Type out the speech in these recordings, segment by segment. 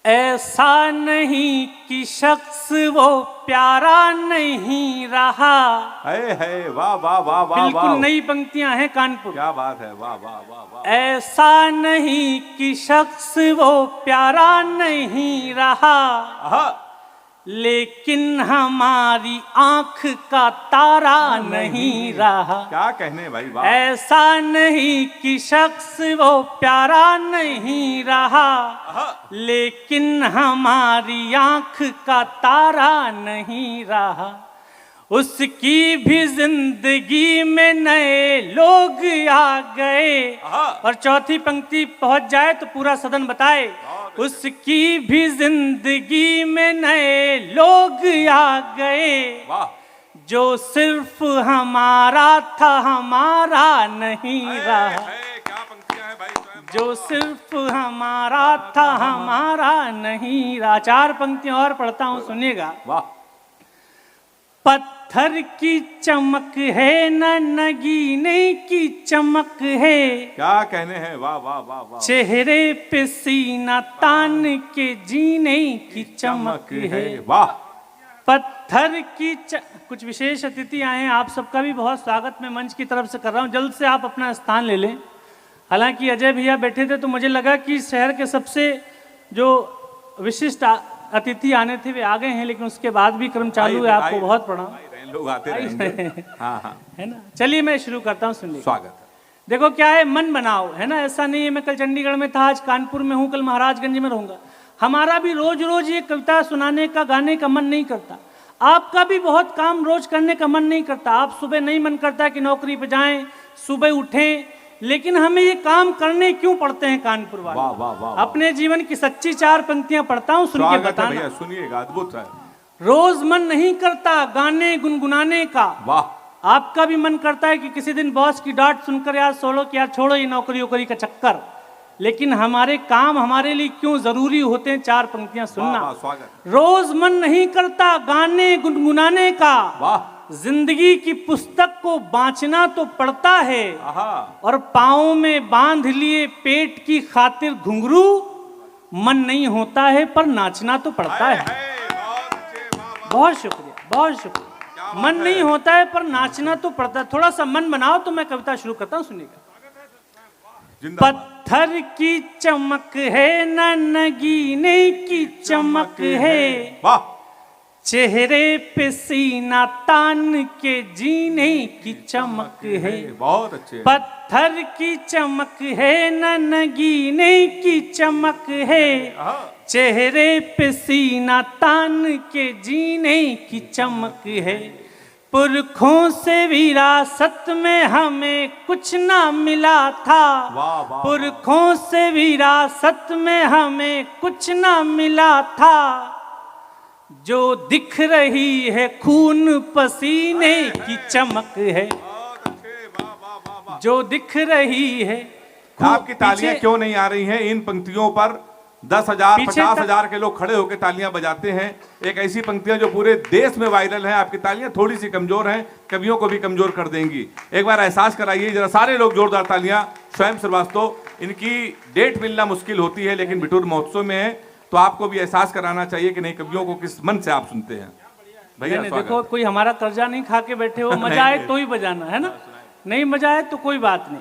ऐसा नहीं कि शख्स वो प्यारा नहीं रहा। है वाह वाह वाह वाह। बिल्कुल नई पंक्तियां हैं कानपुर। क्या बात है, वाह वाह वाह वाह। ऐसा नहीं कि शख्स वो प्यारा नहीं रहा, लेकिन हमारी आंख का तारा नहीं रहा। क्या कहने भाई, वाह। ऐसा नहीं कि शख्स वो प्यारा नहीं रहा, लेकिन हमारी आंख का तारा नहीं रहा। उसकी भी जिंदगी में नए लोग आ गए। और चौथी पंक्ति पहुंच जाए तो पूरा सदन बताए। उसकी भी जिंदगी में नए लोग आ गए, जो सिर्फ हमारा था हमारा नहीं रहा। क्या पंक्तियां हैं भाई, जो सिर्फ हमारा था हमारा नहीं रहा। चार पंक्तियां और पढ़ता हूं, सुनिएगा। पत्थर की चमक है न नगीने की चमक है। क्या कहने हैं, वाह वाह वाह वाह। चेहरे पे सीना तान के जीने की चमक है, वाह। पत्थर की कुछ विशेष अतिथि आए हैं, आप सबका भी बहुत स्वागत मैं मंच की तरफ से कर रहा हूं। जल्द से आप अपना स्थान ले लें। हालांकि अजय भैया बैठे थे तो मुझे लगा कि शहर के सबसे जो विशिष्ट अतिथि आने थे वे आ गए हैं, लेकिन उसके बाद भी क्रम चालू है। आपको बहुत प्रणाम। लोग आते रहेंगे। हाँ हाँ, है ना। चलिए मैं शुरू करता हूँ, सुनिए। स्वागत है। देखो क्या है, मन बनाओ, है ना। ऐसा नहीं है मैं कल चंडीगढ़ में था, आज कानपुर में हूँ, कल महाराजगंज में रहूंगा। हमारा भी रोज रोज ये कविता सुनाने का गाने का मन नहीं करता। आपका भी बहुत काम रोज करने का मन नहीं करता। आप सुबह नहीं मन करता कि नौकरी पे जाएं, सुबह उठें, लेकिन हमें ये काम करने क्यों पड़ते हैं कानपुर वाले। वाह वाह वाह। अपने जीवन की सच्ची चार पंक्तियां पढ़ता हूँ, सुन के बताना। सुनिएगा, अद्भुत है। रोज मन नहीं करता गाने गुनगुनाने का। वाह। आपका भी मन करता है कि किसी दिन बॉस की डांट सुनकर यार सोलो कि यार छोड़ो ये नौकरी वोकरी का चक्कर, लेकिन हमारे काम हमारे लिए क्यों जरूरी होते हैं। चार पंक्तियां सुनना। रोज मन नहीं करता गाने गुनगुनाने का। वाह। जिंदगी की पुस्तक को बांचना तो पड़ता है, और पाँव में बांध लिए पेट की खातिर घुंघरू। मन नहीं होता है पर नाचना तो पड़ता है। बहुत शुक्रिया, बहुत शुक्रिया। मन नहीं होता है पर नाचना तो पड़ता है। थोड़ा सा मन बनाओ तो मैं कविता शुरू करता हूँ, सुनिएगा। पत्थर की चमक है न नगीने की चमक है, चेहरे पे सीना तान के जीने की चमक है। बहुत अच्छे। पत्थर की चमक है न नगीने की चमक है, चेहरे पे सीना तान के जीने की चमक है। पुरखों से विरासत में हमें कुछ ना मिला था। पुरखों से विरासत में हमें कुछ ना मिला था, जो दिख रही है खून पसीने की चमक है। जो दिख रही है। आपकी तालियां क्यों नहीं आ रही हैं? इन पंक्तियों पर 10,000 50,000 के लोग खड़े होकर तालियां बजाते हैं। एक ऐसी पंक्तियां जो पूरे देश में वायरल है। आपकी तालियां थोड़ी सी कमजोर हैं, कवियों को भी कमजोर कर देंगी। एक बार एहसास कराइए जरा, सारे लोग जोरदार तालियां। स्वयं श्रीवास्तव, इनकी डेट मिलना मुश्किल होती है, लेकिन बिटूर महोत्सव में है तो आपको भी एहसास कराना चाहिए कि नहीं, कवियों को किस मन से आप सुनते हैं। भैया देखो, कोई हमारा कर्जा नहीं खा के बैठे हो। मजा आए तो ही बजाना, है ना। नहीं मजा आए तो कोई बात नहीं।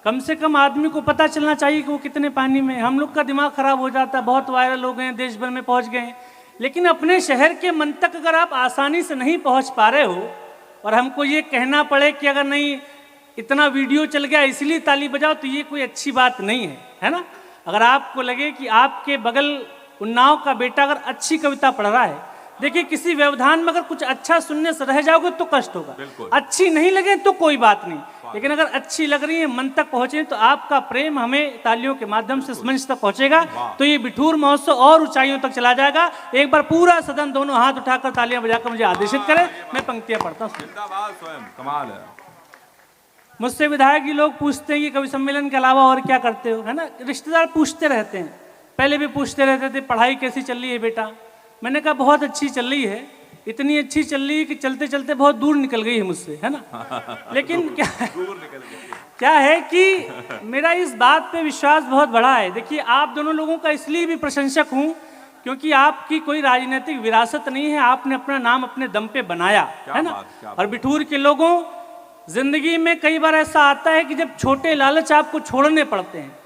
कम से कम आदमी को पता चलना चाहिए कि वो कितने पानी में। हम लोग का दिमाग खराब हो जाता है, बहुत वायरल हो गए, देश भर में पहुंच गए, लेकिन अपने शहर के मन तक अगर आप आसानी से नहीं पहुंच पा रहे हो और हमको ये कहना पड़े कि अगर नहीं इतना वीडियो चल गया इसलिए ताली बजाओ, तो ये कोई अच्छी बात नहीं है, है ना। अगर आपको लगे कि आपके बगल उन्नाव का बेटा अगर अच्छी कविता पढ़ रहा है, देखिए किसी व्यवधान में अगर कुछ अच्छा सुनने से रह जाओगे तो कष्ट होगा। अच्छी नहीं लगे तो कोई बात नहीं, लेकिन अगर अच्छी लग रही है, मन तक पहुंचे, तो आपका प्रेम हमें तालियों के माध्यम से मंच तक पहुंचेगा, तो ये बिठूर महोत्सव और ऊंचाइयों तक चला जाएगा। एक बार पूरा सदन दोनों हाथ उठाकर तालियां बजाकर मुझे आदेशित करें, मैं पंक्तियां पढ़ता हूँ। कमाल है। मुझसे विधायक जी लोग पूछते हैं कि कवि सम्मेलन के अलावा और क्या करते हो, है ना। रिश्तेदार पूछते रहते हैं, पहले भी पूछते रहते थे पढ़ाई कैसी चल रही है बेटा। मैंने कहा बहुत अच्छी चल रही है, इतनी अच्छी चल रही है कि चलते चलते बहुत दूर निकल गई है मुझसे, है ना। लेकिन क्या है कि मेरा इस बात पे विश्वास बहुत बड़ा है। देखिए आप दोनों लोगों का इसलिए भी प्रशंसक हूँ क्योंकि आपकी कोई राजनीतिक विरासत नहीं है, आपने अपना नाम अपने दम पे बनाया है ना। और बिठूर के लोगों, जिंदगी में कई बार ऐसा आता है कि जब छोटे लालच आपको छोड़ने पड़ते हैं,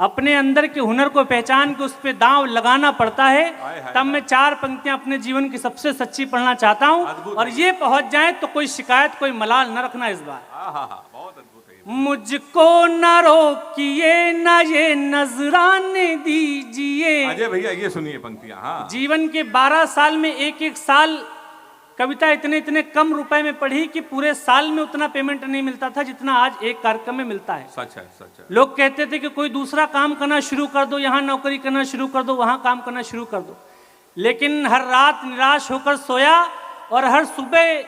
अपने अंदर के हुनर को पहचान के उस पर दांव लगाना पड़ता है। तब मैं 4 पंक्तियां अपने जीवन की सबसे सच्ची पढ़ना चाहता हूं, और ये पहुंच जाए तो कोई शिकायत कोई मलाल न रखना इस बार। बहुत अद्भुत है। मुझको न रोकिए न ये नजराने दीजिए। अजय भैया ये सुनिए पंक्तियां। हाँ। जीवन के 12 साल में एक साल कविता इतने कम रुपए में पढ़ी कि पूरे साल में उतना पेमेंट नहीं मिलता था जितना आज एक कार्यक्रम में मिलता है। सच है, सच है। लोग कहते थे कि कोई दूसरा काम करना शुरू कर दो, यहाँ नौकरी करना शुरू कर दो, वहां काम करना शुरू कर दो। लेकिन हर रात निराश होकर सोया और हर सुबह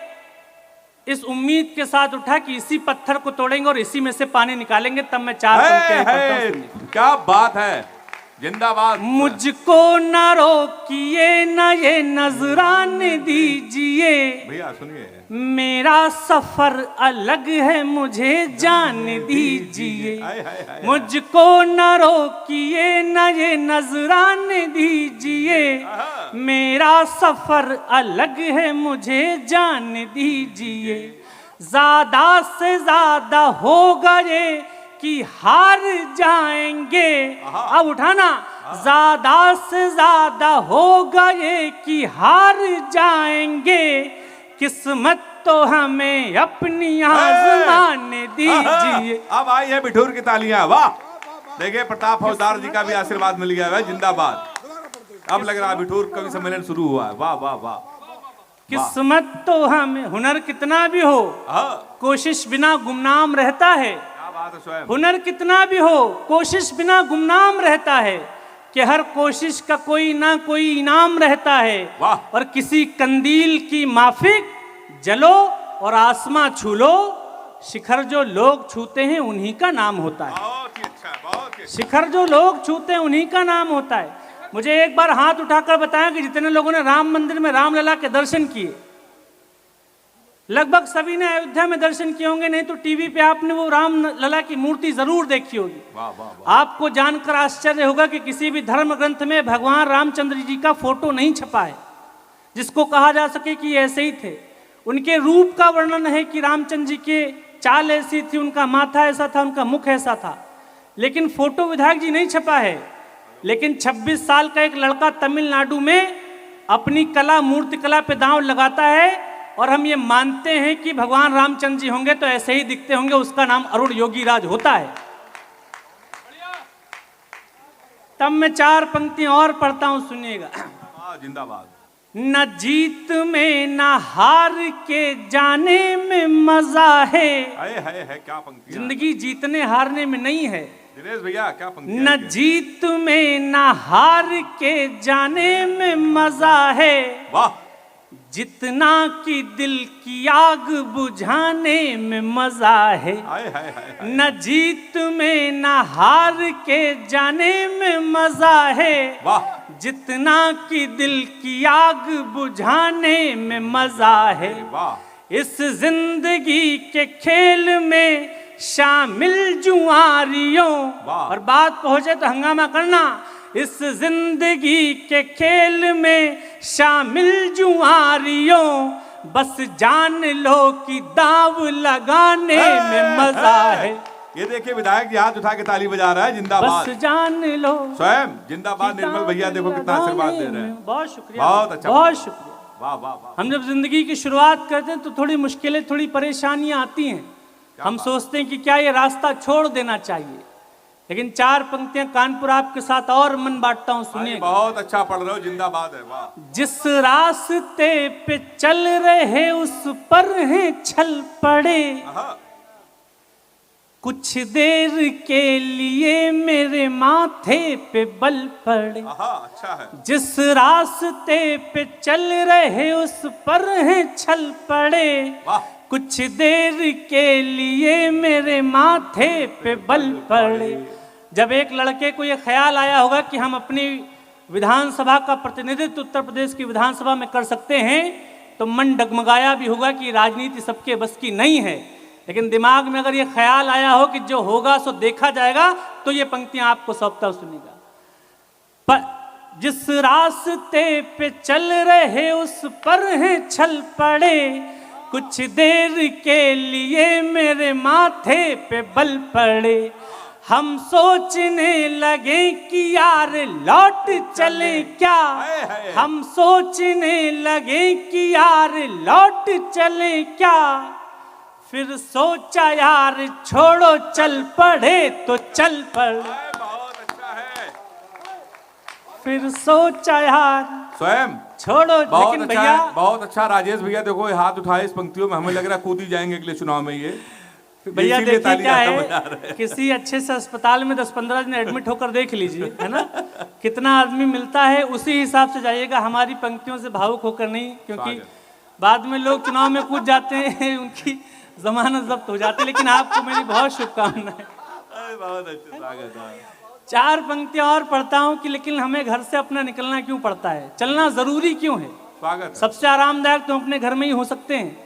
इस उम्मीद के साथ उठा कि इसी पत्थर को तोड़ेंगे और इसी में से पानी निकालेंगे। तब मैं 4 पंक्तियां पढ़ता हूं। क्या बात है, जिंदाबाद। मुझको न रोकिए न ये नजराने दीजिए। भैया सुनिए। मेरा सफर अलग है मुझे जान दीजिए। मुझको न रोकिए न ये नजराने दीजिए। मेरा सफर अलग है मुझे जान दीजिए। ज्यादा से ज्यादा होगा ये कि हार जाएंगे। अब उठाना, ज्यादा से ज्यादा होगा ये कि हार जाएंगे। किस्मत तो हमें अपनी आजमाने दीजिए। अब आई है बिठूर की तालियां। वाह, देखिए प्रताप फौजदार जी का भी आशीर्वाद मिल गया है। जिंदाबाद। अब लग रहा है बिठूर कवि सम्मेलन शुरू हुआ है। वाह वाह वाह। किस्मत तो हमें, हुनर कितना भी हो कोशिश बिना गुमनाम रहता है। हुनर कितना भी हो कोशिश बिना गुमनाम रहता है, कि हर कोशिश का कोई ना कोई इनाम रहता है। और किसी कंदील की माफिक जलो और आसमां छू लो, शिखर जो लोग छूते हैं उन्हीं का नाम होता है। बहुत ही अच्छा, बहुत ही। शिखर जो लोग छूते हैं उन्हीं का नाम होता है। मुझे एक बार हाथ उठाकर बताया कि जितने लोगों ने राम मंदिर में रामलला के दर्शन किए, लगभग सभी ने अयोध्या में दर्शन किए होंगे, नहीं तो टीवी पे आपने वो रामलला की मूर्ति जरूर देखी होगी। वाह वाह वाह। आपको जानकर आश्चर्य होगा कि किसी भी धर्म ग्रंथ में भगवान रामचंद्र जी का फोटो नहीं छपा है जिसको कहा जा सके कि ऐसे ही थे। उनके रूप का वर्णन है कि रामचंद्र जी के चाल ऐसी थी, उनका माथा ऐसा था, उनका मुख ऐसा था, लेकिन फोटो विधायक जी नहीं छपा है। लेकिन 26 साल का एक लड़का तमिलनाडु में अपनी कला, मूर्ति कला पे दांव लगाता है, और हम ये मानते हैं कि भगवान रामचंद्र जी होंगे तो ऐसे ही दिखते होंगे। उसका नाम अरुण योगी राज होता है। तब मैं 4 पंक्तियां और पढ़ता हूं, सुनिएगा। जिंदाबाद। न जीत में न हार के जाने में मजा है। है क्या पंक्ति। जिंदगी जीतने हारने में नहीं है दिनेश भैया, क्या पंक्ति। न जीत में न हार के जाने में मजा है। वाह। जितना कि दिल की आग बुझाने में मजा है। न जीत में न हार के जाने में मजा है। वाह। जितना कि दिल की आग बुझाने में मजा है। वाह। इस जिंदगी के खेल में शामिल जुआरियों, और बात पहुंचे तो हंगामा करना। इस जिंदगी के खेल में शामिल जुआरियों, बस जान लो कि दाव लगाने में मजा है। ये देखिए विधायक जी हाथ उठा के ताली बजा रहा है। जिंदाबाद। बस जान लो स्वयं जिंदाबाद। निर्मल भैया देखो कितना आशीर्वाद दे रहे हैं। बहुत शुक्रिया, बहुत अच्छा, बहुत शुक्रिया। वाह वाह वाह। हम जब जिंदगी की शुरुआत करते हैं तो थोड़ी मुश्किलें, थोड़ी परेशानियां आती हैं। हम सोचते हैं कि क्या ये रास्ता छोड़ देना चाहिए, लेकिन 4 पंक्तियां कानपुर आपके साथ और मन बांटता हूं, सुनिए। बहुत अच्छा पढ़ रहे हो। जिंदाबाद है। वाह। जिस रास्ते पे चल रहे उस पर है छल पड़े, कुछ देर के लिए मेरे माथे पे बल पड़े। अच्छा है। जिस रास्ते पे चल रहे उस पर है छल पड़े, कुछ देर के लिए मेरे माथे पे बल पड़े। जब एक लड़के को यह ख्याल आया होगा कि हम अपनी विधानसभा का प्रतिनिधित्व उत्तर प्रदेश की विधानसभा में कर सकते हैं, तो मन डगमगाया भी होगा कि राजनीति सबके बस की नहीं है। लेकिन दिमाग में अगर ये ख्याल आया हो कि जो होगा सो देखा जाएगा, तो ये पंक्तियां आपको सौंपता हूं, सुनिएगा। जिस रास्ते पे चल रहे उस पर हैं छल पड़े, कुछ देर के लिए मेरे माथे पे बल पड़े। हम सोचने लगे कि यार लौट चले क्या, हम सोचने लगे कि यार लौट चले क्या, फिर सोचा यार छोड़ो चल पड़े तो चल पड़े। बहुत अच्छा है। फिर सोचा यार स्वयं छोड़ो। बहुत लेकिन अच्छा भैया, है, बहुत अच्छा। राजेश भैया देखो ये हाथ उठाए इस पंक्तियों में, हमें लग रहा है कूद ही जाएंगे अगले चुनाव में ये। भैया इसीलिए देखिए क्या तालियां बजा रहे है, हैं। किसी अच्छे से अस्पताल में 10-15 दिन एडमिट होकर देख लीजिए, है ना, कितना आदमी मिलता है, उसी हिसाब से जाइएगा। हमारी पंक्तियों से भावुक होकर नहीं, क्योंकि बाद में लोग चुनाव में कूद जाते हैं, उनकी जमानत जब्त हो जाती है। लेकिन आपको मेरी बहुत शुभकामनाएं। बहुत अच्छा स्वागत है। 4 पंक्तियां और पढ़ता हूं कि लेकिन हमें घर से अपना निकलना क्यों पड़ता है, चलना जरूरी क्यों है। स्वागत है। सबसे आरामदायक तो अपने घर में ही हो सकते हैं,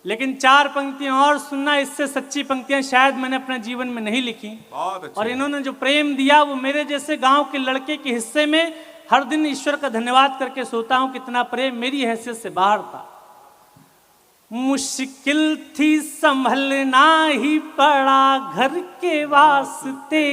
लेकिन 4 पंक्तियां और सुनना। इससे सच्ची पंक्तियां शायद मैंने अपने जीवन में नहीं लिखी। बहुत अच्छा। और इन्होंने जो प्रेम दिया वो मेरे जैसे गांव के लड़के के हिस्से में हर दिन ईश्वर का धन्यवाद करके सोता हूं, कितना प्रेम मेरी हैसियत से बाहर था। मुश्किल थी संभलना ही पड़ा घर के वास्ते,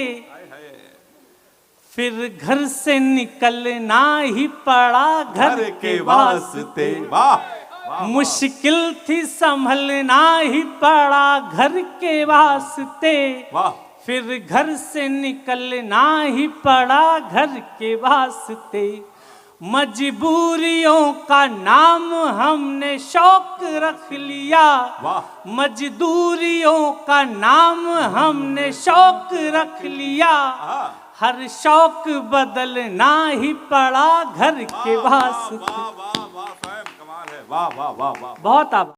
फिर घर से निकलना ही पड़ा घर के वास्ते। वाह। मुश्किल थी संभलना ही पड़ा घर के वास्ते, वाह। फिर घर से निकलना ही पड़ा घर के वास्ते। मजबूरियों का नाम हमने शौक रख लिया, वाह। मजदूरियों का नाम हमने शौक रख लिया, हर शौक बदलना ही पड़ा घर के वास्ते। वाह वाह वाह, कमाल है। वाह वाह वाह वाह। बहुत आभार।